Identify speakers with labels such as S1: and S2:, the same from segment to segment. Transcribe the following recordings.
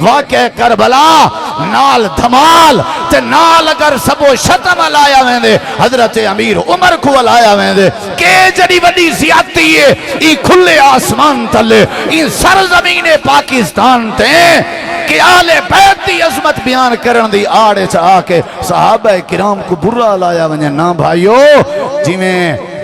S1: واقع کربلا نال دھمال تے نال اگر سبو شتم لایا ویندے حضرت امیر عمر کو لایا ویندے کہ جڑی وڈی زیادتی ہے ای کھلے آسمان تلے ای سرزمین پاکستان تے کہ آل بیت دی عظمت بیان کرن دی آڑے چاہ کے صحابہ کرام کو برا لایا ونجے نا بھائیو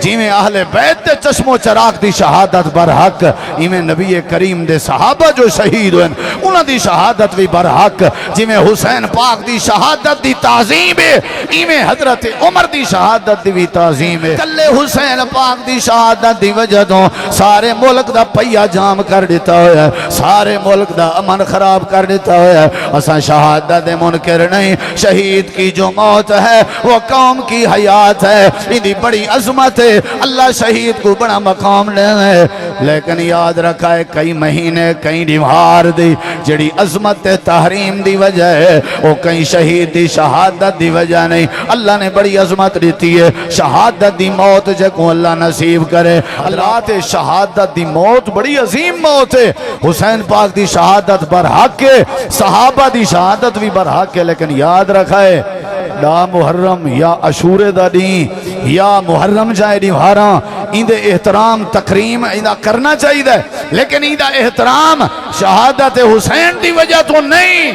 S1: جیویں اہل بیت دے چشم و چراغ دی شہادت برحق ایویں نبی کریم دے صحابہ جو شہید ہوئے انہاں دی شہادت بھی برحق جیویں حسین پاک دی شہادت دی تعظیم ہے ایویں حضرت عمر دی شہادت دی بھی تعظیم ہے کلے حسین پاک دی شہادت دی وجہ تو سارے ملک دا پہیا جام کر دیتا ہویا ہے سارے ملک دا امن خراب کر دیتا ہویا ہے اساں شہادت منکر نہیں شہید کی جو موت ہے وہ قوم کی حیات ہے اندی بڑی عظمت ہے اللہ شہید کو بڑا مقام لے ہے لیکن یاد رکھا ہے کئی مہینے کئی دیوار دی جڑی عظمت تحریم دی وجہ ہے وہ کئی شہید دی شہادت دی وجہ نہیں اللہ نے بڑی عظمت دیتی ہے شہادت دی موت جے کو اللہ نصیب کرے اللہ تے شہادت دی موت بڑی عظیم موت ہے حسین پاک دی شہادت برحق ہے صحابہ دی شہادت بھی برحق ہے لیکن یاد رکھا ہے دا محرم یا عاشورے دا دین یا محرم جائے دیواراں اندے احترام تکریم اندہ کرنا چاہیے دے لیکن اندہ احترام شہادت حسین دی وجہ تو نہیں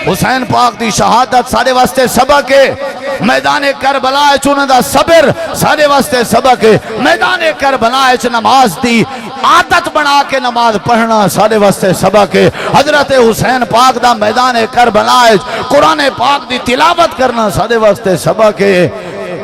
S1: حسین پاک دی شہادت سارے واسطے سبق ہے میدان کربلا چونہ دا صبر سارے واسطے سبق ہے میدان کربلا چ نماز دی عادت بنا کے نماز پڑھنا سارے واسطے سبق ہے حضرت حسین پاک دا میدان کربلا قرآن پاک دی تلاوت کرنا سارے واسطے سبق ہے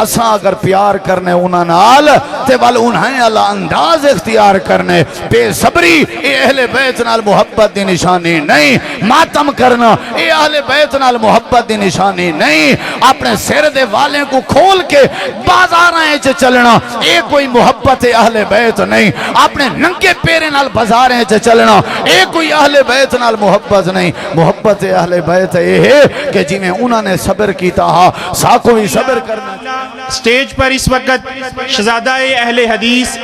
S1: اساں اگر پیار کرنے انہاں نال تے بل انہیں اللہ انداز اختیار کرنے بے صبری اے اہل بیت نال محبت دی نشانی نہیں ماتم کرنا اے اہل بیت نال محبت دی نشانی نہیں اپنے سر دے والیں کو کھول کے بازاریں چ چلنا اے کوئی محبت اہل بیت نہیں اپنے ننگے پیرے نال بازاریں چ چلنا اے کوئی اہل بیت نال محبت نہیں محبت اہل بیت اے ہے کہ جی میں انہوں نے صبر کیتا ہا ساکو بھی صبر کرنا
S2: سٹیج پر اس وقت شہزادہ اہل حدیث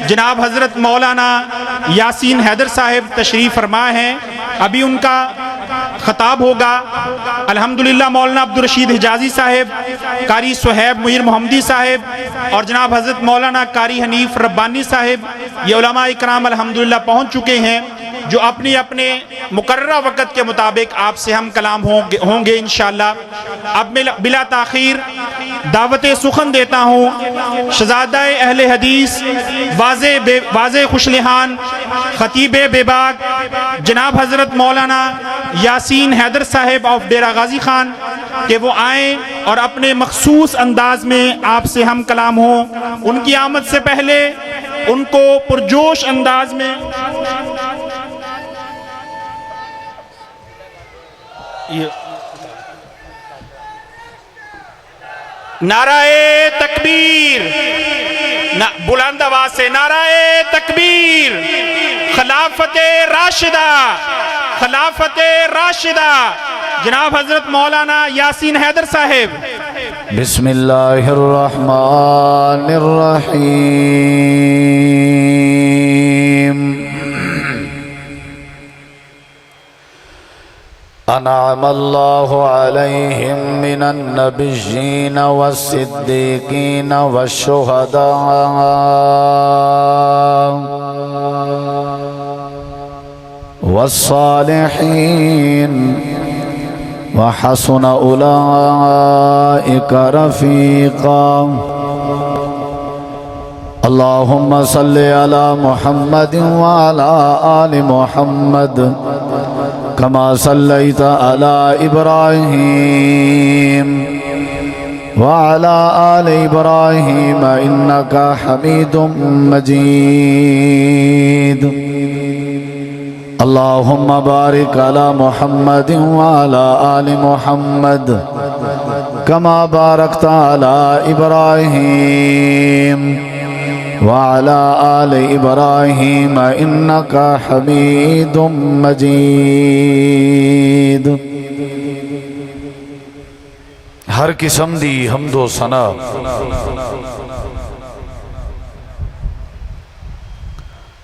S2: جناب حضرت مولانا یاسین حیدر صاحب تشریف فرما ہیں ابھی ان کا خطاب ہوگا الحمدللہ مولانا عبدالرشید حجازی صاحب قاری سہیب مہیر محمدی صاحب اور جناب حضرت مولانا قاری حنیف ربانی صاحب یہ علماء اکرام الحمدللہ پہنچ چکے ہیں جو اپنے مقررہ وقت کے مطابق آپ سے ہم کلام ہوں گے انشاءاللہ اب میں بلا تاخیر دعوت سخن دیتا ہوں شہزادہ اہل حدیث واضح خوشلحان خطیب بے باک جناب حضرت مولانا یاسین حیدر صاحب آف ڈیرہ غازی خان کہ وہ آئیں اور اپنے مخصوص انداز میں آپ سے ہم کلام ہوں ان کی آمد سے پہلے ان کو پرجوش انداز میں نعرہ تکبیر بلند آواز سے نعرہ تکبیر خلافت راشدہ جناب حضرت مولانا یاسین حیدر صاحب
S1: بسم اللہ الرحمن الرحیم انعم اللہ علیہم من النبیین والصدیقین والشہداء والصالحین وحسن اولئک رفیقا اللہم صلی علی محمد وعلی آل محمد كما صليت على إبراهيم وعلى آل إبراهيم إنك حميد مجيد اللهم بارك على محمد وعلى آل محمد كما باركت على إبراهيم وعلى آل إبراهيم إنك حميد مجيد ہر قسم دی حمد و ثنا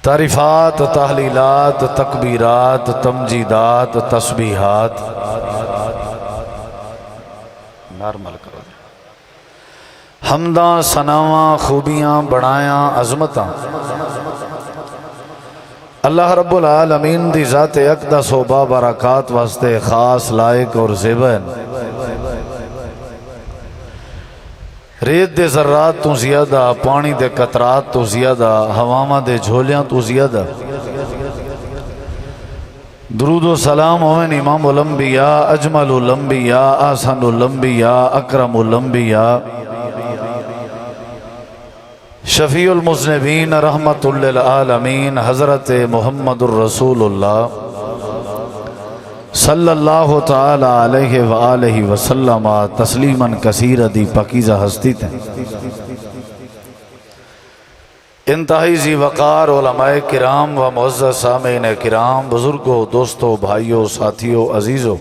S3: تعریفات، تحلیلات، تکبیرات، تمجیدات، تسبیحات نارمل کرو، حمداں، ثناواں، خوبیاں، بڑایاں، عظمتاں اللہ رب العالمین دی ذات اقدس و بابرکات واسطے خاص، لائق اور زیبا ریت دے ذرات تو زیادہ، پانی دے قطرات تو زیادہ، ہواواں دے جھولیاں تو زیادہ درود و سلام ہوئن امام الانبیاء، اجمل الانبیاء، احسن الانبیاء، اکرم الانبیاء، شفیع المذنبین، رحمت للعالمین، حضرت محمد الرسول اللہ صلی اللہ تعالی علیہ وآلہ وسلم تسلیما کثیرا دی پاکیزہ ہستی تھے، انتہائی ذی وقار علماء کرام و معزز سامعین کرام، بزرگوں، دوستوں، بھائیوں، ساتھیوں، عزیزوں،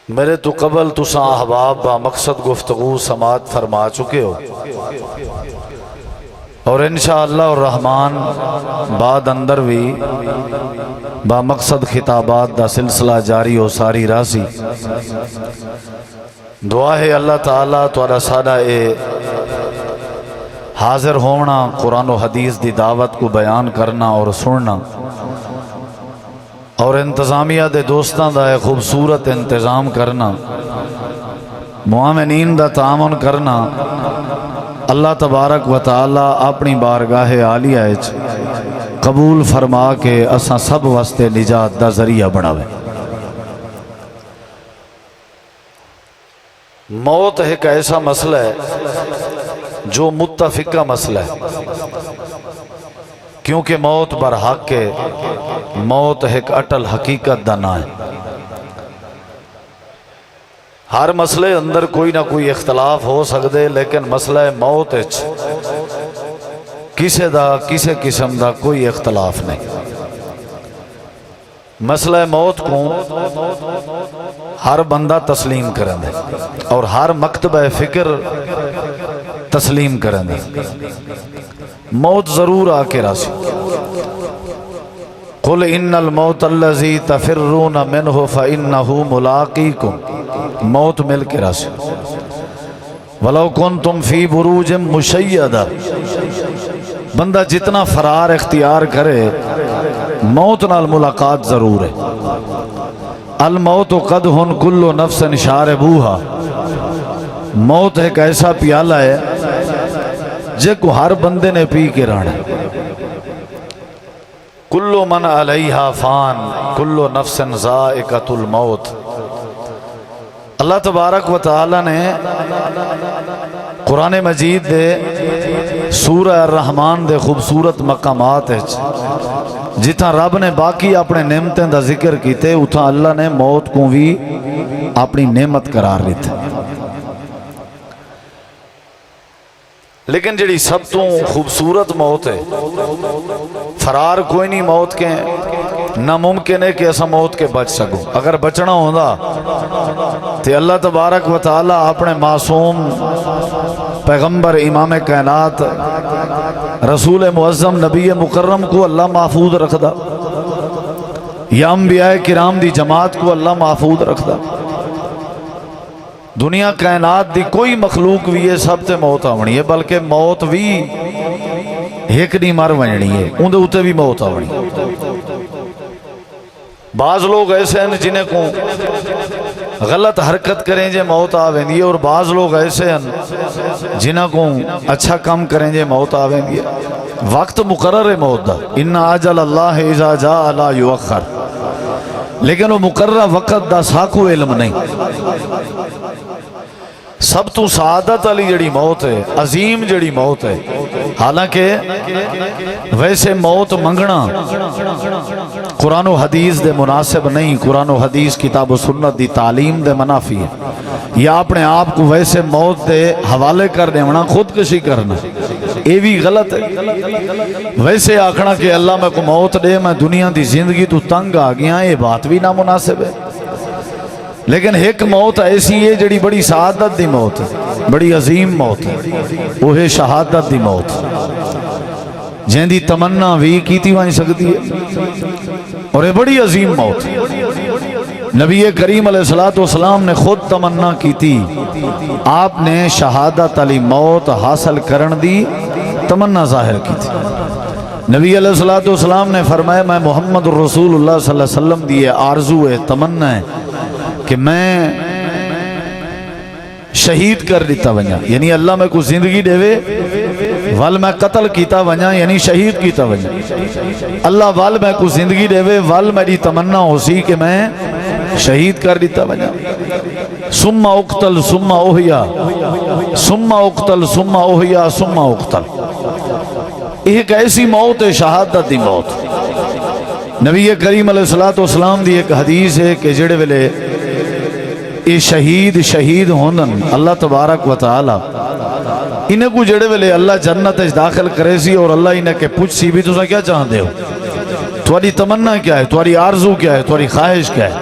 S3: میرے تو قبل تساں احباب با مقصد گفتگو سماعت فرما چکے ہو، اور انشاءاللہ الرحمن بعد اندر بھی با مقصد خطابات دا سلسلہ جاری ہو ساری راسی۔ دعا ہے اللہ تعالیٰ تھوڑا سادہ حاضر ہونا، قرآن و حدیث دی دعوت کو بیان کرنا اور سننا، اور انتظامیہ دے دوستاں دا خوبصورت انتظام کرنا، معاملین دا تعاون کرنا، اللہ تبارک و تعالی اپنی بارگاہ عالیہ وچ قبول فرما کے اساں سب واسطے نجات دا ذریعہ بناوے۔ موت ایک ایسا مسئلہ ہے جو متفقہ مسئلہ ہے، کیونکہ موت برحق ہے، موت ایک اٹل حقیقت دا نہ ہے۔ ہر مسئلے اندر کوئی نہ کوئی اختلاف ہو سکتے، لیکن مسئلہ موت کسے قسم دا کوئی اختلاف نہیں۔ مسئلہ موت کو ہر بندہ تسلیم کریں دے اور ہر مکتبہ فکر تسلیم کریں دے، موت ضرور آ کے راسی۔ قل ان الموت الذی تفرون منہ فانہ ملاقیکم، موت مل کے راسی۔ ولو کنتم فی بروج مشیدہ، بندہ جتنا فرار اختیار کرے موت نال ملاقات ضرور ہے۔ الموت قدح کل نفس شاربوہا، موت ایک ایسا پیالہ ہے جے کو ہر بندے نے پی کے رہنا۔ کل من علیہا فان، کل نفس ذائقۃ الموت۔ اللہ تبارک و تعالی نے قرآن مجید دے سورہ الرحمن دے خوبصورت مقامات جتھاں رب نے باقی اپنے نعمتیں دا ذکر کیتے، اتھاں اللہ نے موت کو بھی اپنی نعمت قرار لیتے۔ لیکن جڑی سب تو خوبصورت موت ہے، فرار کوئی نہیں موت کے، ناممکن ہے کہ ایسا موت کے بچ سکو۔ اگر بچنا ہوتا تو اللہ تبارک و تعالی اپنے معصوم پیغمبر امام کائنات رسول معظم نبی مکرم کو اللہ محفوظ رکھدا، یا انبیاء کرام دی جماعت کو اللہ محفوظ رکھدا۔ دنیا کائنات دی کوئی مخلوق بھی ہے سب تے موت آونی ہے، بلکہ موت بھی ایک نہیں مر ونجنی ہے، اندے ہوتے بھی موت آونی۔ بعض لوگ ایسے ہیں جنہیں کو غلط حرکت کریں جے موت آویں اور بعض لوگ ایسے ہیں جنہیں کو اچھا کام کریں جے موت آویں۔ وقت مقرر ہے موت دا، ان اجل اللہ اذا جاء لا یؤخر، لیکن وہ مقررہ وقت دا ساکو علم نہیں۔ سب تو سعادت علی جڑی موت ہے، عظیم جڑی موت ہے، حالانکہ ویسے موت منگنا قرآن و حدیث دے مناسب نہیں، قرآن و حدیث کتاب و سنت دی تعلیم دے منافی ہے، یا اپنے آپ کو ویسے موت دے حوالے کر دینا، خودکشی کرنا، یہ بھی غلط ہے۔ ویسے آکھنا کہ اللہ میں کو موت دے، میں دنیا دی زندگی تو تنگ آ گیا، یہ بات بھی نامناسب ہے۔ لیکن ایک موت ایسی ہے جڑی بڑی سعادت دی موت ہے، بڑی عظیم موت ہے، وہ ہے شہادت دی موت۔ جن دی تمنا بھی کیتی وائیں سکتی ہے، اور یہ بڑی عظیم موت ہے۔ نبی کریم علیہ السلام نے خود تمنا کی تھی، آپ نے شہادت علی موت حاصل کرن دی تمنا ظاہر کی تھی۔ نبی علیہ السلام نے فرمایا میں محمد رسول اللہ صلی اللہ علیہ وسلم دی آرزو ہے، تمنا ہے کہ میں شہید کر دیتا ونجا، یعنی اللہ میں کوئی زندگی دے وے ول میں قتل کیتا ونجا، یعنی شہید کیتا ونجا، اللہ ول میں کوئی زندگی دے وے ول میری تمنا ہو سی کہ میں شہید کر دیتا ونجا۔ ثم اقتل ثم احیا، ثم اقتل ثم احیا ثم اقتل، ایک ایسی موت ہے شہادت دی موت۔ نبی کریم علیہ السلام دی ایک حدیث ہے کہ جڑے ویلے یہ شہید ہونن اللہ تبارک و تعالی انہیں کو جڑے ویلے اللہ جنت داخل کرے سی، اور اللہ انہیں کہ پوچھ سی بھی تسا کیا چاہتے ہو، تمہاری تمنا کیا ہے، تمہاری آرزو کیا ہے، تمہاری خواہش کیا ہے،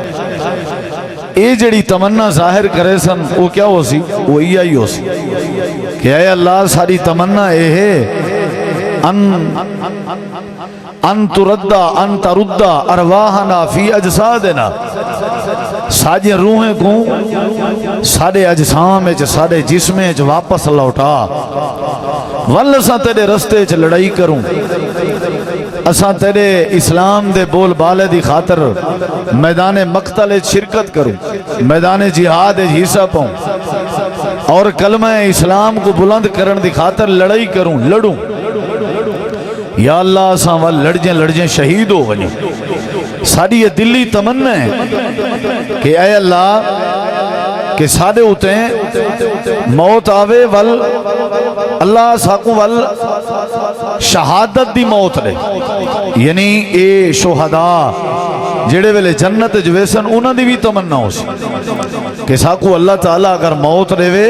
S3: اے جڑی تمنا ظاہر کرے سن وہ کیا ہو سی، وہ ہی ہو سی کہ اے اللہ ساری تمنا اے ہے ان تردہ ارواحنا فی اجسادنا، ساجے روحیں کو سارے اجسام اچ سارے جسم اچ واپس لوٹا، ول اساں تیرے رستے چ لڑائی کروں، اساں تیرے اسلام دے بول بالے دی خاطر میدان مقتل شرکت کروں، میدان جہاد حصہ پاؤں، اور کلمہ اسلام کو بلند کرن دی خاطر لڑائی کروں، لڑوں۔ یا اللہ اساں وال لڑجیں شہید ہو ونجو، ساری یہ دلی تمنا ہے کہ اے اللہ کہ سادے ہوتے ہیں موت آوے ول اللہ ساکوں ول شہادت دی موت لے، یعنی اے شہداء جڑے ویلے جنت جویسن انہاں دی بھی تمنا ہو سی کہ ساکوں اللہ تعالیٰ اگر موت لے وے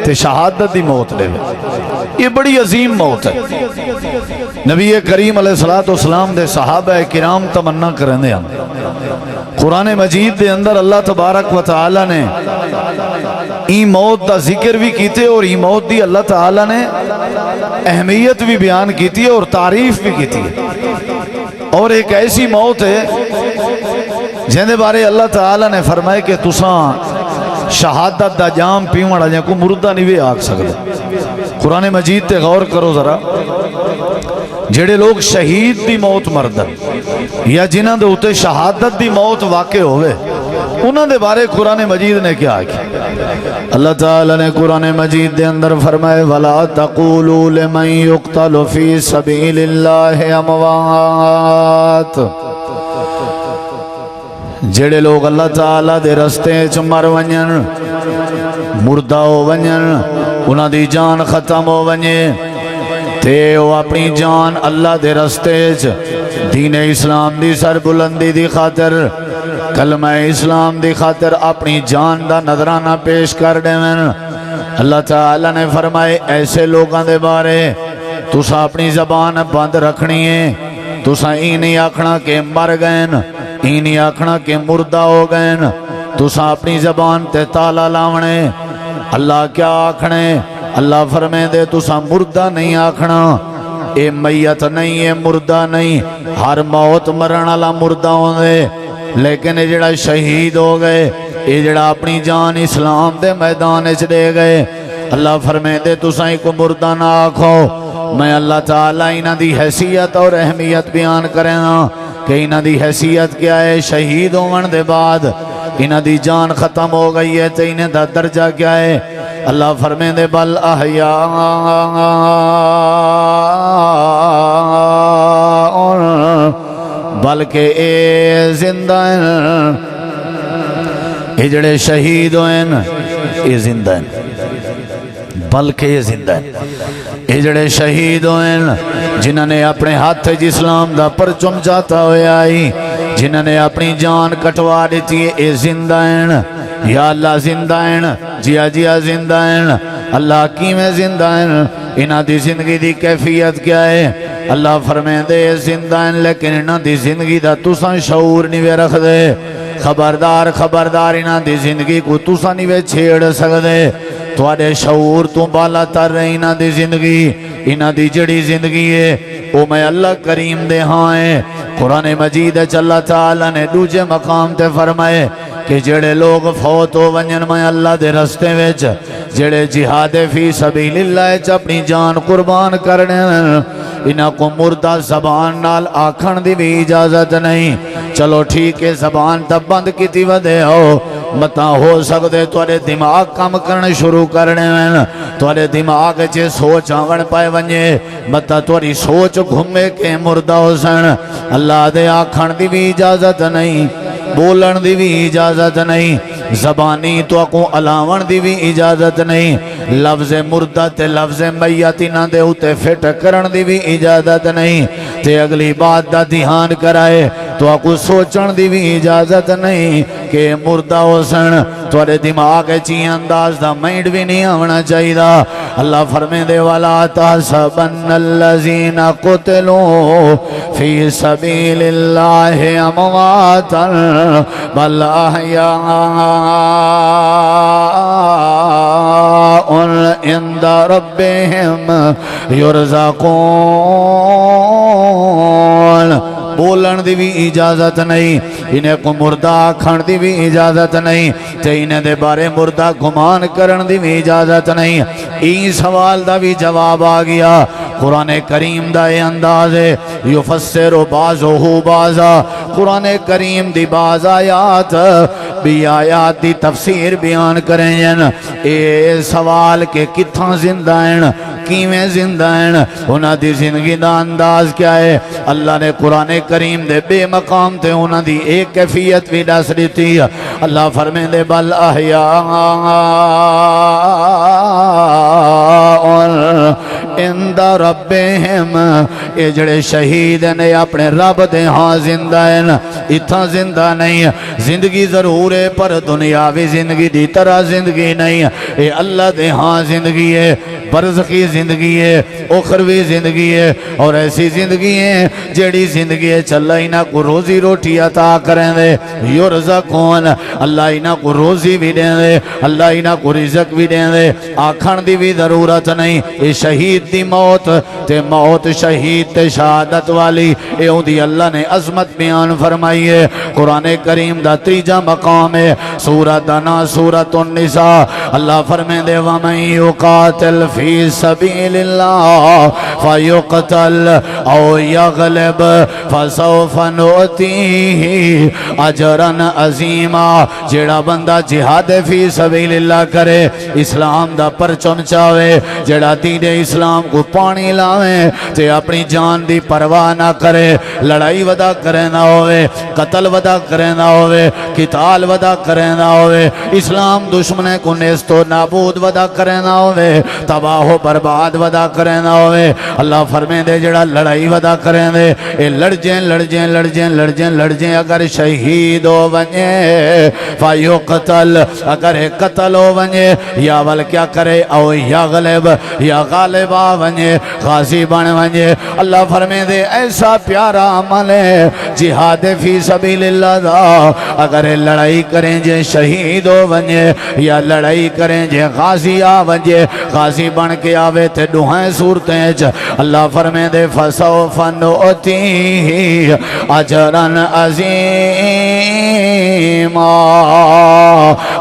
S3: تے شہادت دی موت لے وے، یہ بڑی عظیم موت ہے۔ نبی کریم علیہ السلام دے صحابہ کرام تمنا کرنے ہیں، قرآن مجید دے اندر اللہ تبارک و تعالی نے ای موت دا ذکر بھی کیتے، اور ای موت دی اللہ تعالی نے اہمیت بھی بیان کیتی ہے اور تعریف بھی کیتی ہے، اور ایک ایسی موت ہے جن دے بارے اللہ تعالی نے فرمائے کہ تساں شہادت دا جام پیون آ جائیں کو مردہ نہیں بھی آگ سکتا۔ قرآن مجید تے غور کرو ذرا، جڑے لوگ شہید دی موت مردن یا جنہاں دے ہوتے شہادت دی موت واقع ہوئے انہاں دے بارے قرآن مجید نے کیا کیا؟ اللہ تعالیٰ نے قرآن مجید دے اندر فرمائے وَلَا تَقُولُوا لِمَنْ يُقْتَلُ فِي سَبِيلِ اللَّهِ أَمْوَاتٌ، جڑے لوگ اللہ تعالیٰ دے رستے چ مر ونجن، مردہ ہو ونجن، انہاں دی جان ختم ہو ونجے تے وہ اپنی جان اللہ دے رستے چ دین اسلام دی سر بلندی دی خاطر، کلمہ اسلام دی خاطر اپنی جان دا نظرانہ پیش کر دیں، اللہ تعالیٰ نے فرمائے ایسے لوگاں دے بارے تسا اپنی زبان بند رکھنی ہے، تسا ای نہیں آکھنا کہ مر گئے، ای نہیں آکھنا کہ مردہ ہو گئے، تسا اپنی زبان تے تالا لاونے۔ اللہ کیا آکھنے؟ اللہ فرمائے دے تسا مردہ نہیں آکھنا، اے میت نہیں، اے مردہ نہیں، ہر موت مرن والا مردہ ہوندے، لیکن یہ جڑا شہید ہو گئے، یہ جڑا اپنی جان اسلام دے میدان وچ دے گئے، اللہ فرمائے دے تسا کو مردہ نہ آکھو، میں اللہ تعالیٰ انہاں دی حیثیت اور اہمیت بیان کرنا کہ انہاں دی حیثیت کیا ہے، شہید ہون دے بعد انہاں دی جان ختم ہو گئی ہے، تے انہاں دا درجہ کیا ہے؟ اللہ فرمائے دے بل احیاء، بلکہ اے زندہ ہیں، یہ جڑے شہید ہوئے یہ زندہ ہیں، بلکہ یہ زندہ ہیں، یہ جڑے شہید ہوئے جنہوں نے اپنے ہاتھ اسلام دا پرچم چاہتا ہوئے آئی، جنہوں نے اپنی جان کٹوا دیتی ہے، یہ زندہ ہیں۔ یا اللہ زندہ ہیں، جیا جیا زندہ ہیں، اللہ کیویں زندہ ہیں، انہاں دی زندگی دی کیفیت کیا ہے؟ اللہ فرمائے دے زندہ ہیں لیکن انہاں دی زندگی دا تساں شعور نہیں رکھ دے، خبردار خبردار انہاں دی زندگی کو تساں نہیں وے چھیڑ سکدے تواڈے شعور تو بالا تر رہی انہاں دی زندگی انہاں دی جڑی زندگی ہے او میں اللہ کریم دے ہاں ہے قرآن مجید اللہ تعالیٰ نے دوجے مقام تے فرمائے کہ جڑے لوگ فوت ہو ونجن میں اللہ دے رستے وچ جڑے جہاد فی سبیل اللہ اپنی جان قربان کرنے انہاں کو مردہ زبان نال آکھن دی بھی اجازت نہیں چلو ٹھیک ہے زبان تب بند کیتی ودے ہو متا ہو سکتے توڑے دماغ کام کرنے شروع کرنے میں توڑے دماغ چے سوچ آون پائے ونجے متا توڑی سوچ گھومے کے مردہ حسن اللہ دے آکھن دی بھی اجازت نہیں بولن دی بھی اجازت نہیں زبانی تو اکو علاون دی بھی اجازت نہیں لفظ مردہ تے لفظ میتی نہ دے ہوتے فٹ کرن دی بھی اجازت نہیں تے اگلی بات دا دھیان کرائے تو اکو سوچن دی بھی اجازت نہیں کہ مردہ حسن توڑے دماغ چی انداز دا مائنڈ بھی نہیں آونا چاہی دا اللہ فرمے دے والا تحسبن الذین قتلوا فی سبیل اللہ امواتا بل احیاء عند ربهم یرزقون بولن دی بھی اجازت نہیں انہیں کو مردہ کھن دی بھی اجازت نہیں تے انہیں دے بارے مردہ گمان کرن دی بھی اجازت نہیں این سوال دا بھی جواب آگیا قرآن کریم دا اے انداز ہے یفسر بعضہ بعضا قرآن کریم دی بعض آیات بھی آیات دی تفسیر بیان کریں جن اے سوال کے کتھاں زندہ ہیں کیویں زندہ ہیں انہاں دی زندگی دا انداز کیا ہے اللہ نے قرآن کریم دے بے مقام تے انہاں دی ایک کیفیت بھی دس دیتی اللہ فرمائے دے بل احیاء عند ربہم اے جڑے شہید نے اپنے رب دے ہاں زندہ ہیں اتھا زندہ نہیں زندگی ضرور ہے پر دنیاوی زندگی دی طرح زندگی نہیں اے اللہ دے ہاں زندگی ہے برزخی زندگی ہے اخروی زندگی ہے اور ایسی زندگی ہے جڑی زندگی ہے چل انہاں کو روزی روٹی عطا کریں دے یرزقون اللہ انہاں کو روزی بھی دیں دے اللہ انہاں کو رزق بھی دیں دے آکھن دی بھی ضرورت نہیں اے شہید دی موت تے موت شہید تے شہادت والی اے ہوں دی اللہ نے عظمت بیان فرمائی ہے قرآن کریم دا تیجا مقام ہے سورۃ دنا سورۃ النساء اللہ فرمائے دے وَمَن يُقَاتِلْ فِي سَبِيلِ اللَّهِ فَيُقْتَلْ أَوْ يَغْلِبْ فَسَوْفَ نُؤْتِيهِ أَجْرًا عَظِيمًا جڑا بندہ جہاد فی سبیل اللہ کرے اسلام دا پرچم چاہے جڑا دین اسلام کو پانی لاویں تے اپنی جان دی پرواہ نہ کرے لڑائی ودا کرے نہ ہوئے قتل ودا کرے نہ ہوئے قتال ودا کرے نہ ہوئے اسلام دشمنے کو نیست و نابود ودا کرے نہ ہوئے تباہ و برباد ودا کرے نہ ہوئے اللہ فرمائے دے جڑا لڑائی ودا کرے دے اے لڑ جائیں اگر شہید ہو ونجے فیقتل اگر قتل ہو ونجے یا ول کیا کرے او یا غلب یا غالب ونجے غازی بن ونجے اللہ فرمائے دے ایسا پیارا عمل ہے جہاد فی سبیل اللہ دا اگر لڑائی کریں جے شہید ہو ونجے یا لڑائی کریں جے غازی آ ونجے غازی بن کے آوے تے دوہائیں صورتیں اللہ فرمائے دے فسوف نؤتیہ اجرن عظیما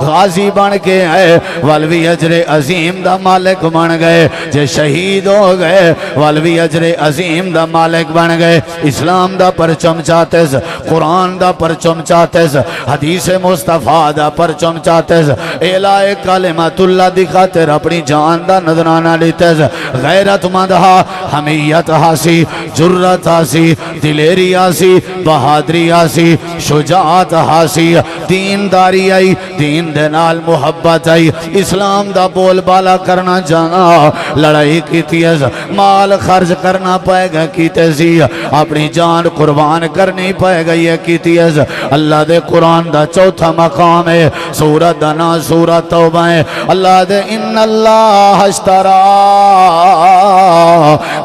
S3: غازی بن کے آئے والوی اجر عظیم دا مالک بن گئے جے شہید ہو گئے والوی اجر عظیم دا مالک بن گئے اسلام دا پرچم چاہتے سے قرآن دا پرچم چاہتے سے حدیث مصطفیٰ دا پرچم چاہتے سے اعلائے کلمت اللہ دکھاتے اپنی جان دا نظرانہ لیتے سے غیرت مندہا حمیت حاسی جرت حاسی دلیری حاسی بہادری حاسی شجاعت حاسی دینداری آئی دین دنال محبت آئی اسلام دا بول بالا کرنا جانا لڑائی کی تیز مال خرچ کرنا پائے گا کی تیزی اپنی جان قربان کرنی پائے گا یہ کی تیز حفظ اللہ دے قرآن دا چوتھا مقام ہے سورت دا نا سورت توبہ ہے اللہ دے ان اللہ اشترا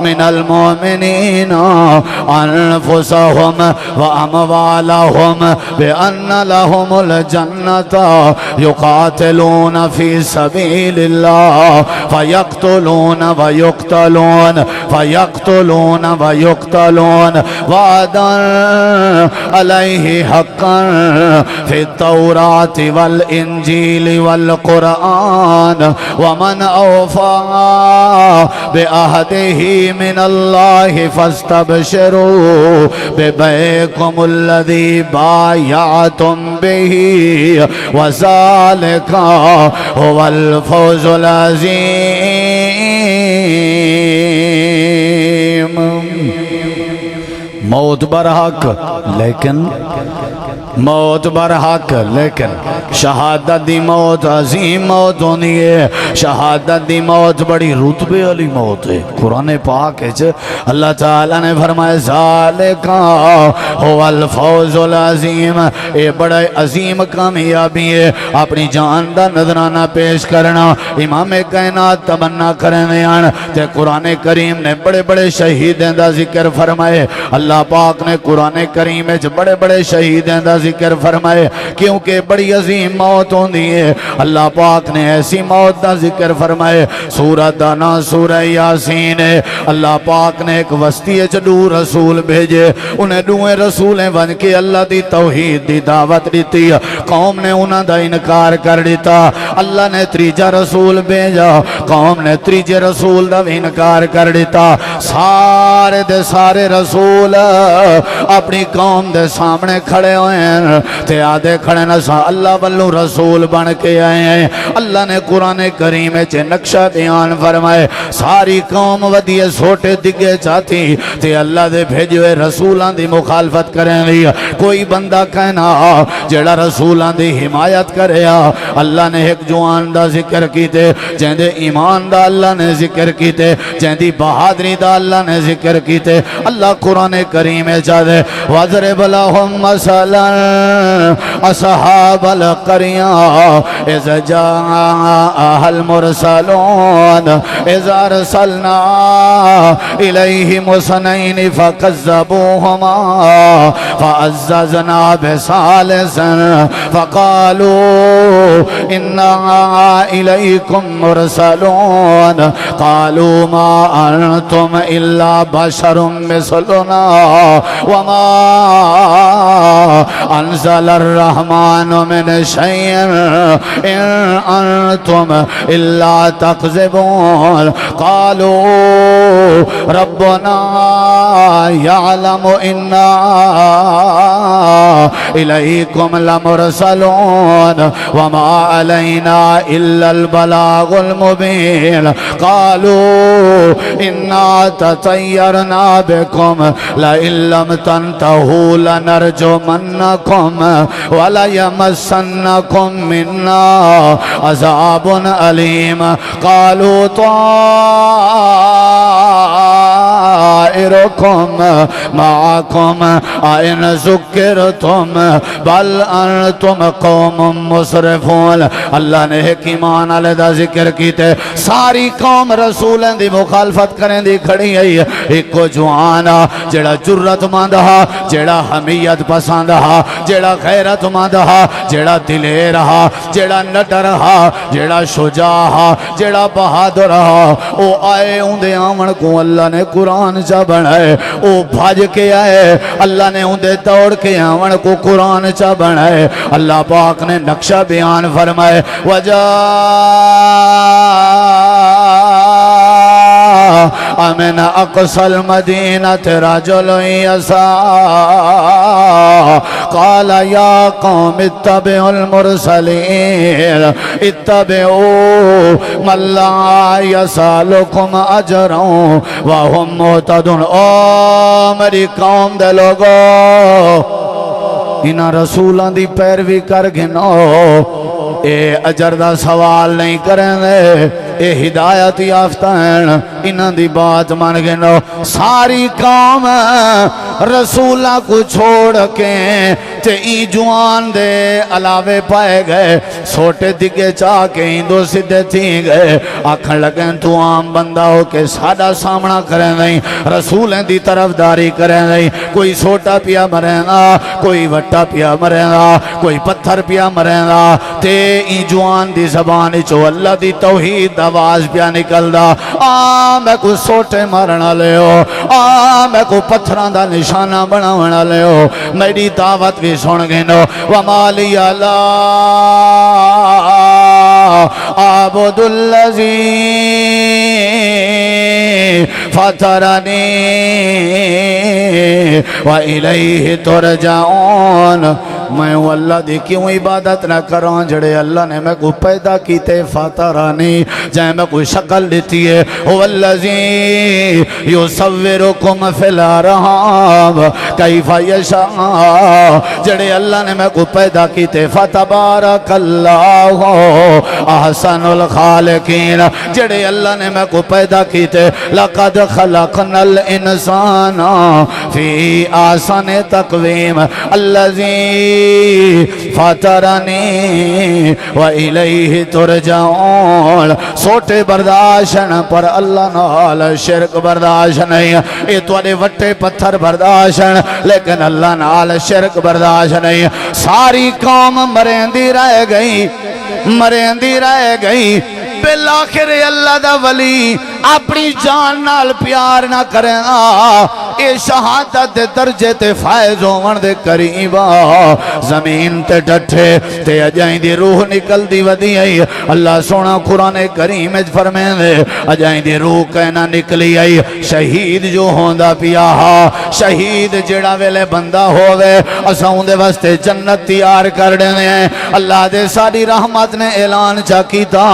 S3: من المؤمنین انفسهم واموالهم بان لهم الجنة يقاتلون في سبيل الله فيقتلون ويقتلون وعدا عليه حقا في التوراة والإنجيل والقرآن ومن أوفى بأهده من الله فاستبشروا ببيعكم الذي بايعتم به وذلك هو الفوز العظيم موت برحق لیکن شہادت دی موت عظیم موت ہونی ہے شہادت دی موت بڑی رتبے والی موت ہے قرآن پاک ہے اللہ تعالیٰ نے فرمایا ذالکا هو الفوز العظیم اے بڑا عظیم کامیابی ہے اپنی جان دا نذرانہ پیش کرنا امام کائنات تمنا کرنے آن تے قرآن کریم نے بڑے بڑے شہیدیں دا ذکر فرمائے اللہ پاک نے قرآن کریم میں بڑے بڑے شہیدیں دا ذکر فرمائے کیونکہ بڑی عظیم موت ہوندی ہے اللہ پاک نے ایسی موت دا ذکر فرمائے سورہ دانا سورہ یاسین ہے اللہ پاک نے ایک وسطی دو رسول بھیجے انہیں دوئے رسولیں بن کے اللہ دی توحید دی دعوت دیتی قوم نے انہاں دا انکار کر دیتا اللہ نے تریجہ رسول بھیجا قوم نے تریجے رسول دا بھی انکار کر دیتا سارے دے سارے رسول اپنی قوم دے سامنے کھڑے ہوئے ہیں تے آدھے کھڑے نہ سا اللہ واللو رسول بن کے آئے ہیں اللہ نے قرآن کریم چے نقشہ بیان فرمائے ساری قوم ودیے سوٹے دگے چاہتی تے اللہ دے بھیجوے رسولان دی مخالفت کریں لی کوئی بندہ کہنا جڑا رسولان دی حمایت کرے اللہ نے ایک جوان دا ذکر کیتے جہاں دے ایمان دا اللہ نے ذکر کیتے جہاں دی بہادری دا اللہ نے ذکر کیتے اللہ قرآن کریم چاہتے وَضْرِبْ لَهُمْ مَثَلًا أَصْحَابَ الْقَرْيَةِ إِذْ جَاءَهَا الْمُرْسَلُونَ إِذْ أَرْسَلْنَا إِلَيْهِمُ اثْنَيْنِ فَكَذَّبُوهُمَا فَعَزَّزْنَا بِثَالِثٍ فَقَالُوا إِنَّا إِلَيْكُمْ مُرْسَلُونَ قَالُوا مَا أَنْتُمْ إِلَّا بَشَرٌ مِثْلُنَا وَمَا أنزل الرحمن من شيء إن أنتم إلا تكذبون قالوا ربنا يعلم إنا إليكم لمرسلون وما علينا إلا البلاغ المبين قالوا إنا تطيرنا بكم لئن لم تنتهوا لنرجمنكم وليمسنكم منا عذاب أليم قالوا طائركم معكم أئن ذكرتم بل أنتم قوم مسرفون اللہ نے ایک ایمان والے دا ذکر کیتے ساری قوم رسولیں دی مخالفت کریں دی کھڑی ہے ایک کو جوانا جڑا جرت مند ہا جڑا حمیت پسند ہا جڑا غیرت مند ہا جڑا دلیر ہا جڑا نٹر ہا جڑا شجاع ہا جڑا بہادر ہا او آئے اندے آمن کو اللہ نے قرآن چا بنائے او بھاج کے آئے اللہ نے اندے دوڑ کے آمن کو قرآن چا بنائے اللہ پاک نے نقشہ بیان فرمائے من اقصى المدينة رجل يسعى قال يا قوم اتبعوا المرسلين اتبعوا من لا يسألكم اجرا وهم مهتدون او میری قوم دے لوگو انہاں رسولان دی پیروی کر گنو اے اجر دا سوال نہیں کریں دے اے ہدایت یافتہ ہیں انہاں دی بات مان گنو ساری قوم رسولہ کو چھوڑ کے
S1: تے ای جوان دے علاوے پائے گئے سوٹے دگے چاہ کے ہندو سدھے تھی گئے آکھن لگیں تو عام بندہ ہو کے سادہ سامنا کریں نہیں رسولیں دی طرف داری کریں نہیں کوئی سوٹا پیا مریں گا کوئی وٹا پیا مریں گا کوئی پتھر پیا مریں گا تے ای جوان دی زبان چو اللہ دی توحید آواز پیا نکل دا میں کو سوٹے مارنا لے ہو میں کو پتھران دا نشانہ بناونا لے ہو میری دعوت بھی سن گئنو وَمَالِيَ لَا عَبُدُ الَّذِي فَطَرَنِي وَإِلَيْهِ تُرْجَعُونَ میں وہ اللہ دی کیوں عبادت نہ کروں جڑے اللہ نے میں کو پیدا کیتے فطرانی جائے میں کوئی شکل دیتی ہے هو الذی یصورکم فی الارحام کیف یشاء جڑے اللہ نے میں کو پیدا کیتے فتبارک اللہ احسن الخالقین جڑے اللہ نے میں کو پیدا کیتے لقد خلقنا الانسان فی احسن تقویم الذی فطرنی وَإِلَيْهِ تُرْجَعُونَ سوٹے برداشن پر اللہ نال شرک برداشن نہیں اے توڑے وٹے پتھر برداشن لیکن اللہ نال شرک برداشن نہیں ساری قوم مریندی رہ گئی بالآخر اللہ دا ولی اپنی جان نال پیار نہ کریں اے شہادت دے درجے تے فائز ہون دے قریبا زمین تے ڈٹھے تے اجائیں دی روح نکل دی ودی آئی اللہ سونا قرآن کریم اج فرمائیں دے اجائیں دی روح کہنا نکلی آئی شہید جو ہوندہ پیا شہید جڑا ویلے بندہ ہوئے اساؤں دے واسطے جنت تیار کر دینے ہیں اللہ دے ساری رحمت نے اعلان چا کیتا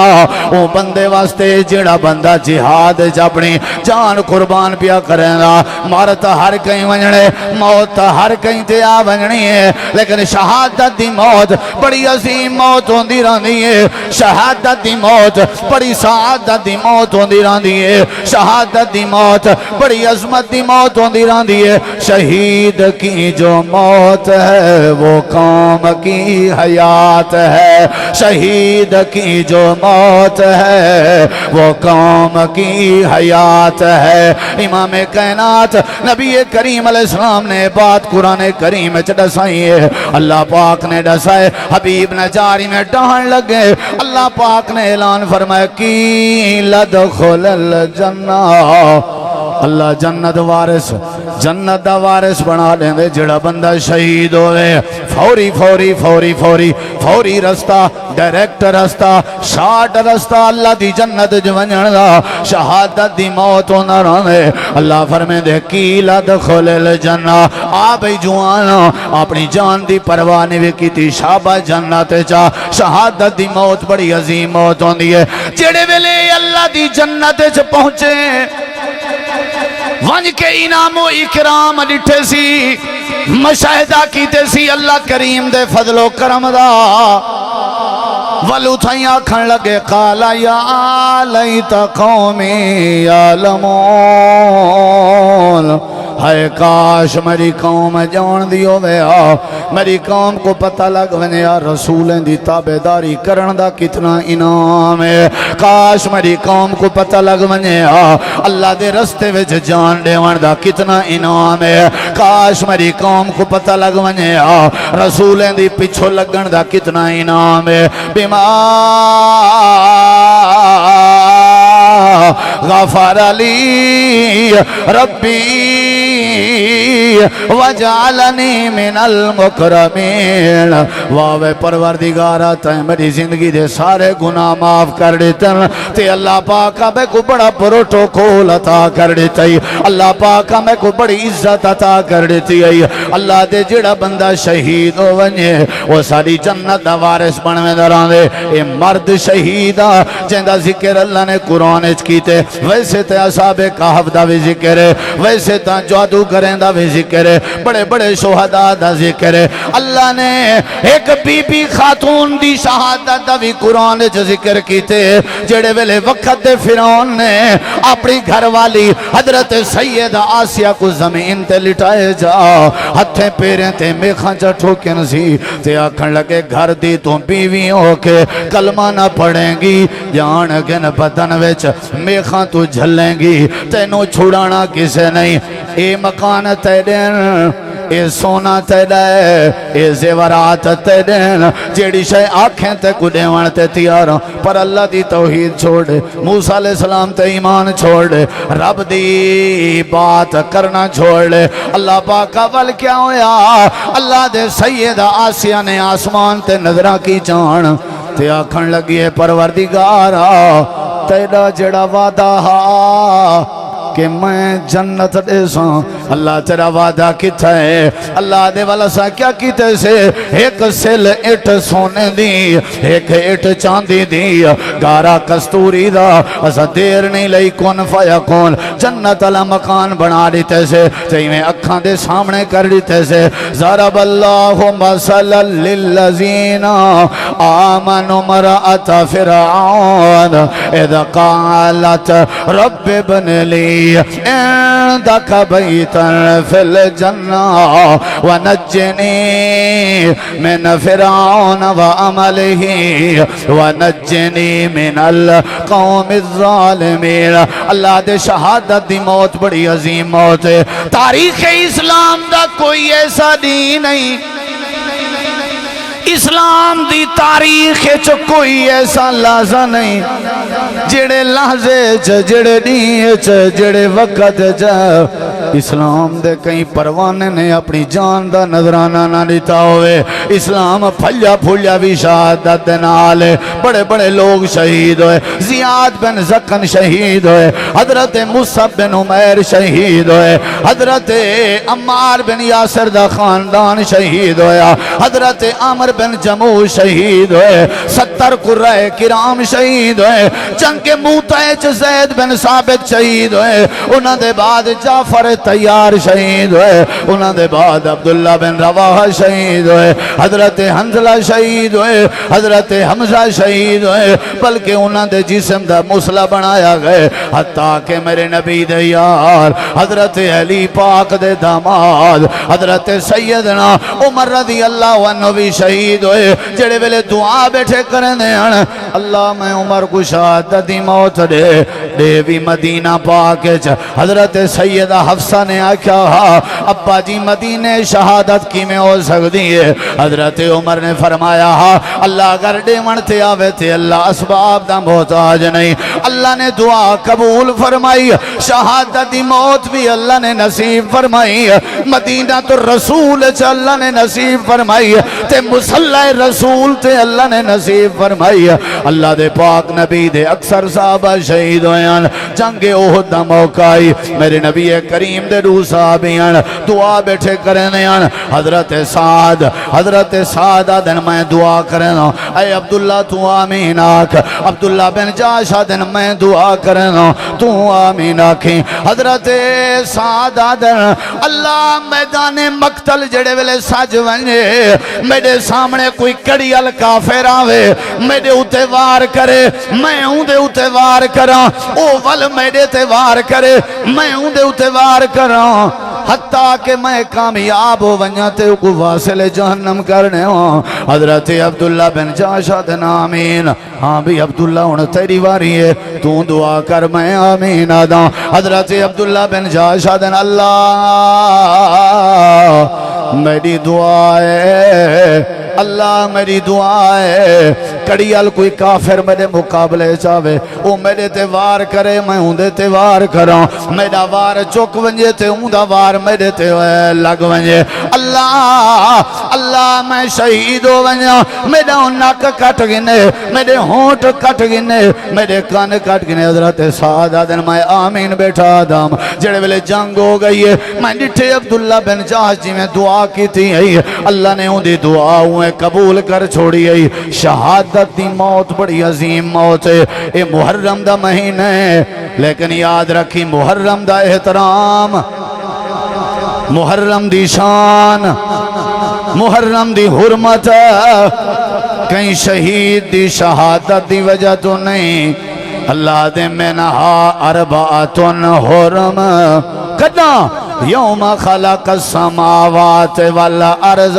S1: وہ بندے واسطے جڑا بندہ جہاد اپنی جان قربان پیا کریں گا مارت ہر کہیں ونجنے موت ہر کہیں تے آ ونجنی ہے لیکن شہادت دی موت بڑی عظیم موت ہوندی رہنی ہے شہادت دی موت بڑی سعادت دی موت ہوندی رہنی ہے شہادت دی موت بڑی عظمت دی موت ہوندی رہنی ہے شہید کی جو موت ہے وہ قوم کی حیات ہے شہید کی جو موت ہے وہ قوم کی حیات ہے امام کائنات نبی کریم علیہ السلام نے بات قرآن کریم دسائی ہے اللہ پاک نے دسائے حبیب نجاری میں ڈہن لگے اللہ پاک نے اعلان فرمائے کی لدخل الجنہ اللہ جنت دا وارث بنا دیں دے جڑا بندہ شہید ہوئے فوری رستہ ڈائریکٹ رستہ شارٹ رستہ اللہ دی جنت جو ونجن دا شہادت دی موت ہونا رہنے اللہ فرمائے دے کی لدخل الجنہ آبی جوانا اپنی جان دی پروانے بھی کی تھی شابہ جنت چاہ شہادت دی موت بڑی عظیم موت ہوندی ہے جڑے ویلے اللہ دی جنت چاہ پہنچے ونج کے انعام و اکرام ڈٹھے سی مشاہدہ کیتے سی اللہ کریم دے فضل و کرم دا ولو تھائیاں کھن لگے قالا یا لیت قومی یعلمون ہے کاش میری قوم جان دیو ویا میری قوم کو پتہ لگ ونیا رسولیں دی تابعداری کرن دا کتنا انعام ہے کاش میری قوم کو پتہ لگ ونیا اللہ دے رستے وچ جان دیوان دا کتنا انعام ہے کاش میری قوم کو پتہ لگ ونیا رسولیں دی پچھو لگن دا کتنا انعام ہے بما غفر لی ربی وجعلنی من المکرمین واوے پروردگارہ تائیں میری زندگی دے سارے گناہ معاف کر دیتن تے اللہ پاک میں کو بڑا پروٹوکول عطا کر دیتی اللہ پاک میں کو بڑی عزت عطا کر دیتی اللہ دے جڑا بندہ شہید ہو ونجے وہ ساری جنت دا وارث بنوے دران دے اے مرد شہیدہ جندہ ذکر اللہ نے قرآن اچ کیتے ویسے تے اصحاب کہف دا بھی ذکر ہے ویسے تا جادو کر بشریں دا بھی ذکر ہے، بڑے بڑے شہداء دا ذکر ہے۔ اللہ نے ایک بی بی خاتون دی شہادت دا بھی قرآن وچ ذکر کیتے، جڑے ویلے وقت دے فرعون نے اپنی گھر والی حضرت سیدہ آسیہ کو زمین تے لٹائے جا، ہتھیں پیریں تے میخاں چا ٹھوکن سی تے آکھن لگے گھر دی تو بیوی ہو کے کلمہ نہ پڑھیں گی، جان گن بدن وچ میخاں تو جھلیں گی، تینوں چھڑانا کسے نہیں، اے مکان تیرین، اے سونا تیرے، اے زیورات تیرین، جیڑی شے آنکھیں تے کڈے وان تے تیارا، پر اللہ دی توحید چھوڑ دے، موسیٰ علیہ السلام تے ایمان چھوڑ دے، رب دی بات کرنا چھوڑ دے۔ اللہ پاک اول کیا ہویا؟ اللہ دے سیدہ آسیہ نے آسمان تے نظرہ کی جان تے آکھن لگی ہے پروردگارا تیرا جڑا وعدہ ہا کہ میں جنت دے ساں، اللہ تیرا وعدہ کتا ہے؟ اللہ دے والا سا کیا کیتے سے؟ ایک سل اٹھ سونے دی، ایک اٹھ چاندی دی، گارا کستوری دا، اسا دیر نہیں لئی کون فایا کون، جنت والا مکان بنا دیتے سے، تیویں اکھاں دے سامنے کر دیتے سے۔ ضرب اللہ مثلا للذین آمنوا امرأۃ فرعون اذ قالت رب ابن لی عندك بيتا في الجنة ونجني من فرعون وعمله ونجني من القوم الظالمين۔ اللہ دے شہادت دی موت بڑی عظیم موت ہے، تاریخ اسلام دا کوئی ایسا دین نہیں، اسلام دی تاریخ چ کوئی ایسا لحظہ نہیں جڑے لحظے چ جڑے دین چ جڑے وقت چ اسلام دے کئی پروانے نے اپنی جان دا نظرانہ نہ دیتا ہوئے۔ اسلام پھلیا پھولیا بھی شہادت نال، بڑے بڑے لوگ شہید ہوئے، زیاد بن زکن شہید ہوئے، حضرت مصعب بن عمیر شہید ہوئے، حضرت عمار بن یاسر دا خاندان شہید ہویا، حضرت عمر بن جموع شہید ہوئے، 70 قرائے کرام شہید ہوئے، جنگ موتہ زید بن ثابت شہید ہوئے، انہاں دے بعد جعفر تیار شہید ہوئے، انہاں دے بعد عبداللہ بن رواحہ شہید ہوئے، حضرت حنظلہ شہید ہوئے، حضرت حمزہ شہید ہوئے، بلکہ انہاں دے جسم دا مسلح بنایا گئے، حتیٰ کہ میرے نبی دے یار حضرت علی پاک دے داماد حضرت سیدنا عمر رضی اللہ عنہ بھی شہید ہوئے، جڑے ویلے دعا بیٹھے کرنے ہیں اللہ میں عمر کو شہادت دی موت دے بھی مدینہ پاک حضرت سیدہ حفصہ نے آکھا ابا جی مدینہ شہادت کی میں ہو سکتی ہے؟ حضرت عمر نے فرمایا اللہ اگر ڈیمن تے آوے تے اللہ اسباب دا محتاج نہیں، اللہ نے دعا قبول فرمائی، شہادت دی موت بھی اللہ نے نصیب فرمائی، مدینہ تو رسول چا اللہ نے نصیب فرمائی، تے مسلح رسول تے اللہ نے نصیب فرمائی۔ اللہ دے پاک نبی دے اکثر صحابہ شہید ہوئے، جنگ احد دا موقع آئی، میرے نبی کریم دے روح صحابیاں دعا بیٹھے کرنے، حضرت سعد دن میں دعا کرنا، اے عبداللہ تو آمین آکھ، عبداللہ بن جاش دن میں دعا کرنا تو آمین آکھیں۔ حضرت سعد دن اللہ میدان مقتل جڑے ویلے سج ونجے، میرے سامنے کوئی کڑیال کافر آوے، میرے اتے وار کرے، میں ہوں دے اتے وار کراں، او ول میرے تے وار کرے، میں ہوں دے اتے وار کراں، حتیٰ کہ میں کامیاب ہو ونجا تے کو واصل جہنم کرنے ہوں۔ حضرت عبداللہ بن جاش دن آمین، ہاں بھی عبداللہ ہون تیری واری ہے، تو دعا کر میں آمین آدھا۔ حضرت عبداللہ بن جاش دن اللہ میری دعا ہے، اللہ میری دعا ہے، کڑیال کوئی کافر میرے مقابلے چاہے او میرے تے وار کرے، میں ہوں دے تے وار کراں، میرا وار چک ونجے تے ہوں دا وار میرے تے لگ ونجے، اللہ میں شہید ہو ونجا، میرا نک کٹ گنے، میرے ہونٹ کٹ گنے، میرے کان کٹ گنے۔ حضرت سعد دن میں آمین بیٹھا آدم، جڑے ویلے جنگ ہو گئی ہے، میں ڈٹھے عبداللہ بن جاش جی میں دعا کی تھی، اللہ نے ہوں دی دعا قبول کر چھوڑی ہے۔ شہادت دی موت بڑی عظیم موت ہے، اے محرم دا مہینہ ہے، لیکن یاد رکھی محرم دا احترام محرم دی شان محرم دی حرمت کہیں شہید دی شہادت دی وجہ تو نہیں اللہ دے منہا اربعتن حرم کدنا یوم خلق السماوات والارض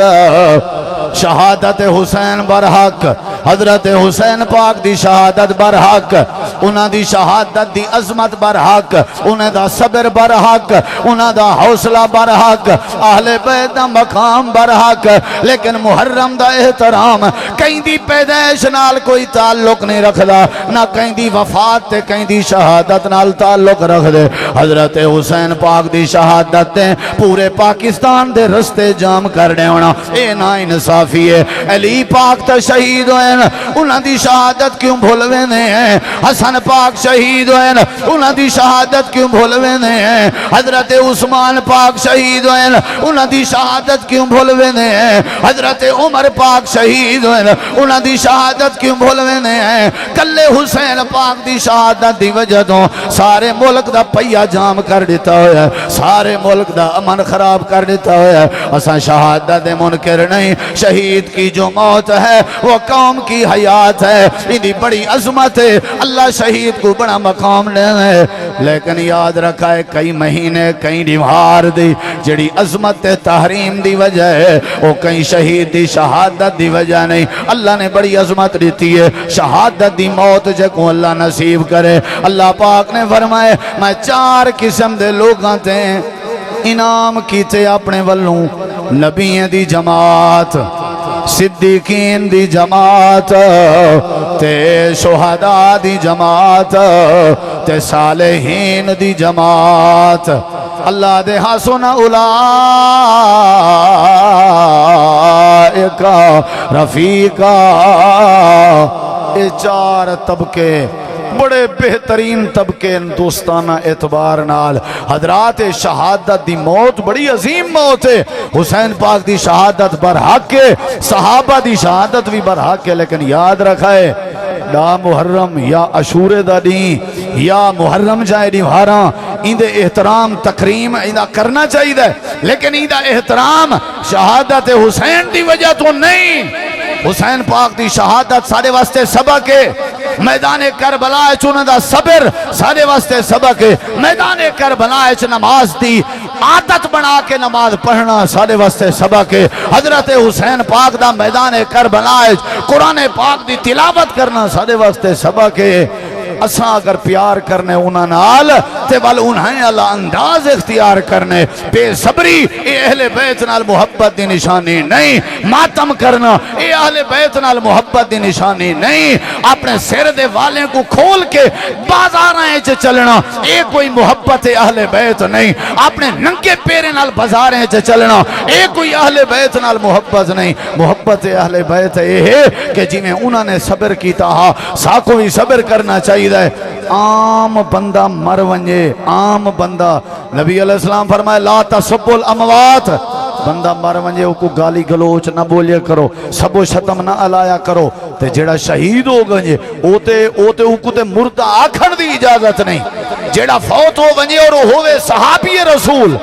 S1: شہادت حسین برحق حضرت حسین پاک دی شہادت برحق انہاں دی شہادت دی عظمت برحق انہاں دا صبر برحق انہاں دا حوصلہ برحق اہل بیت دا مقام برحق لیکن محرم دا احترام کہیں دی پیدائش نال کوئی تعلق نہیں رکھدا نہ کہیں دی وفات تے کہیں دی شہادت نال تعلق رکھ دے حضرت حسین پاک دی شہادت تے پورے پاکستان دے رستے جام کرنے ہونا اے نا انصافی ہے علی پاک تا شہید ہوئے انہاں دی شہادت کیوں بھولوے نے ہیں حسن پاک شہید ہوئے انہاں دی شہادت کیوں بھولوے نے ہیں حضرت عثمان پاک شہید ہوئے انہاں دی شہادت کیوں بھولوے نے ہیں حضرت عمر پاک شہید ہوئے انہاں دی شہادت کیوں بھولوے نے ہیں کلے حسین پاک دی شہادت دی وجہ تو سارے ملک دا پہیا جام کر دیتا ہویا سارے ملک دا امن خراب کر دیتا ہویا اساں شہادت منکر نہیں شہید کی جو موت ہے وہ قوم کی حیات ہے انہی بڑی عظمت ہے اللہ شہید کو بڑا مقام لے ہے لیکن یاد رکھا ہے کئی مہینے کئی نوہار دی جڑی عظمت تحریم دی وجہ ہے وہ کئی شہید دی شہادت دی وجہ نہیں اللہ نے بڑی عظمت دیتی ہے شہادت دی موت جکو اللہ نصیب کرے اللہ پاک نے فرمائے میں 4 قسم دے لوگاں تے انعام کیتے اپنے والوں نبییں دی جماعت صدیقین دی جماعت تے شہداء دی جماعت تے صالحین دی جماعت اللہ دے حسن اولائکا رفیقا یہ 4 طبقے بڑے بہترین طبقے دوستانہ اعتبار نال حضرات شہادت دی موت بڑی عظیم موت ہے حسین پاک دی شہادت برحق ہے صحابہ دی شہادت بھی برحق ہے لیکن یاد رکھا ہے دا محرم یا عاشورے دا دین یا محرم جائے دیواراں اندے احترام تکریم اندہ کرنا چاہیے لیکن اندہ احترام شہادت حسین دی وجہ تو نہیں حسین پاک دی شہادت سارے واسطے سبق ہے میدان کربلا چونہ دا صبر سارے واسطے سبق ہے میدان کربلا چ نماز دی عادت بنا کے نماز پڑھنا سارے واسطے سبق ہے حضرت حسین پاک دا میدان کربلا قرآن پاک دی تلاوت کرنا سارے واسطے سبق ہے اساں اگر پیار کرنے انہاں نال تے بل انہیں اللہ انداز اختیار کرنے بے صبری اے اہل بیت نال محبت دی نشانی نہیں ماتم کرنا اے اہل بیت نال محبت دی نشانی نہیں اپنے سر دے والے کو کھول کے بازاریں چ چلنا اے کوئی محبت اہل بیت نہیں اپنے ننگے پیرے نال بازاریں چ چلنا اے کوئی اہل بیت نال محبت نہیں محبت اہل بیت اے ہے کہ جی میں انہوں نے صبر کیتا ہا ساکو بھی صبر کرنا چاہیے عام بندہ مر ونجے عام بندہ نبی علیہ السلام فرمائے لا تسبوا الاموات بندہ مر ونجے او کو گالی گلوچ نہ بولیا کرو سب و شتم نہ علایا کرو تے جیڑا شہید ہو گئے او تے او کو تے مردہ آکھن دی اجازت نہیں جیڑا فوت ہو ونجے اور ہوئے صحابی رسول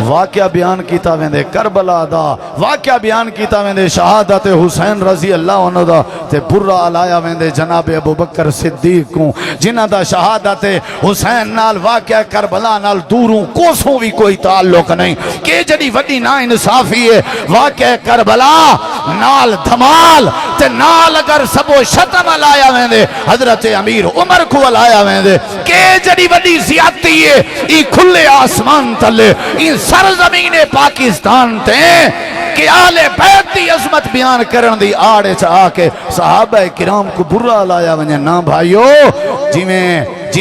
S1: واقعہ بیان کیتا ویندے کربلا دا واقعہ بیان کیتا ویندے شہادت حسین رضی اللہ عنہ دا تے برا علایا ویندے جناب ابو بکر صدیق کو جنہ دا شہادت حسین نال واقعہ کربلا نال دوروں کوسوں بھی کوئی تعلق نہیں کہ جڑی وڈی نا انصافی ہے واقعہ کربلا نال دھمال تے نال اگر سب و شتم علایا ویندے حضرت امیر عمر کو علایا ویندے کہ جڑی وڈی زیادتی ہے ای کھلے آسمان تلے ان سرزمین پاکستان تے کہ آل بیت دی عظمت بیان کرن دی آڑے چاہ کے صحابہ کرام کو برا لایا ونجے نا بھائیو جی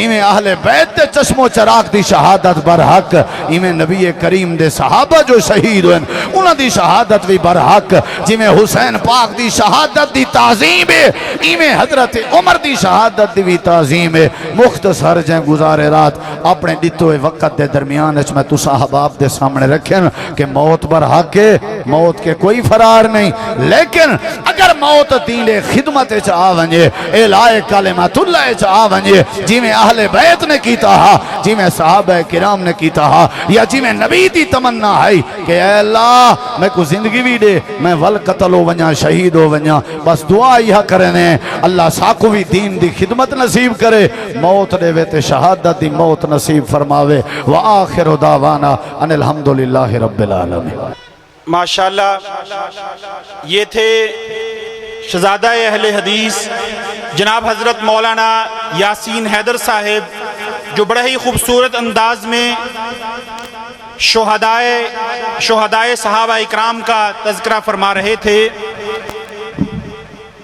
S1: میں اہل بیت دے چشم و چراغ دی شہادت برحق ایمیں نبی کریم دے صحابہ جو شہید ہوئے انہاں دی شہادت بھی برحق جی میں حسین پاک دی شہادت دی تعظیم ہے ایمیں حضرت عمر دی شہادت دی بھی تعظیم ہے مختصر جائیں گزارے رات اپنے ڈٹوئے وقت دے درمیان میں تو صحاباب دے سامنے رکھیں کہ موت برحق ہے موت کے کوئی فرار نہیں لیکن اگر موت دین خدمت چاہ ونجے اعلاء کلمت اللہ چاہ ونجے جی میں اہل بیت نے کیتا ہا جی میں صحابہ کرام نے کیتا ہا یا جی میں نبی دی تمنا ہے کہ اے اللہ میں کو زندگی بھی دے میں ول قتل ہو ونیا شہید ہو ونیا بس دعا یہ کرنے اللہ ساکو بھی دین دی خدمت نصیب کرے موت دے وے تے شہادت دی موت نصیب فرماوے وآخر دعوانا ان الحمدللہ رب العالمین۔
S2: ماشاءاللہ یہ تھے شہزادہ اہل حدیث جناب حضرت مولانا یاسین حیدر صاحب جو بڑے ہی خوبصورت انداز میں شہدائے صحابہ اکرام کا تذکرہ فرما رہے تھے۔